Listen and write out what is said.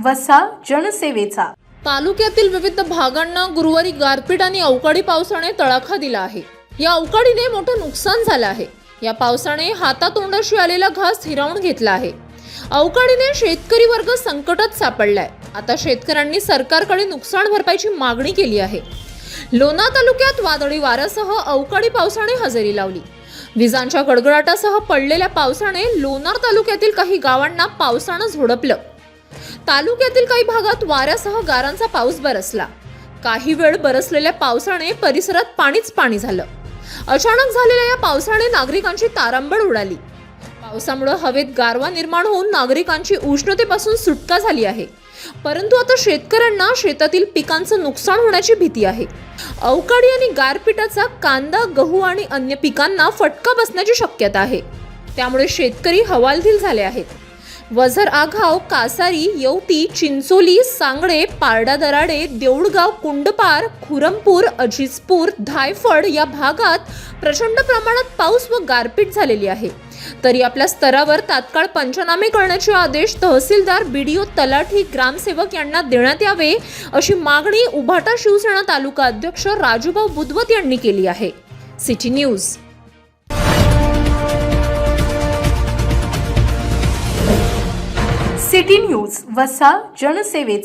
वसा जनसेवेचा. तालुक्यातील विविध भागांना गुरुवारी गारपीट आणि अवकाळी पावसाने तडाखा दिला आहे. या अवकाळीने मोठं नुकसान झालं आहे. या पावसाने हातातोंडाशी आलेला घास हिरावून घेतला आहे. अवकाळीने शेतकरी वर्ग संकटात सापडलाय. आता शेतकऱ्यांनी सरकारकडे नुकसान भरपाईची मागणी केली आहे. लोणार तालुक्यात वादळी वाऱ्यासह अवकाळी पावसाने हजेरी लावली. विजांच्या गडगडाटासह पडलेल्या पावसाने लोणार तालुक्यातील काही गावांना पावसानं झोडपलं. तालुक्यातील काही भागात वाऱ्यासह गारांचा पाऊस बरसला. काही वेळ बरसलेल्या पावसाने परिसरात पाणीच पाणी झालं. अचानक झालेल्या या पावसाने नागरिकांची तारांबळ उडाली. पावसामुळे हवेत गारवा निर्माण होऊन नागरिकांची उष्णतेपासून सुटका झाली आहे. परंतु आता शेतकऱ्यांना शेतातील पिकांचं नुकसान होण्याची भीती आहे. अवकाळी आणि गारपिटाचा कांदा, गहू आणि अन्य पिकांना फटका बसण्याची शक्यता आहे. त्यामुळे शेतकरी हवालदिल झाले आहेत. वझर, आघाव, कासारी, येवती, चिंचोली, सांगडे, पारडा दराडे, देऊळगाव, कुंडपार, खुरमपूर, अजिजपूर, धायफळ या भागात प्रचंड प्रमाणात पाऊस व गारपीट झालेली आहे. तरी आपल्या स्तरावर तात्काळ पंचनामे करण्याचे आदेश तहसीलदार, बीडीओ, तलाठी, ग्रामसेवक यांना देण्यात यावे अशी मागणी उभाटा शिवसेना तालुका अध्यक्ष राजूभाऊ बुधवत यांनी केली आहे. City news. सिटी न्यूज वसा जनसेवेचा.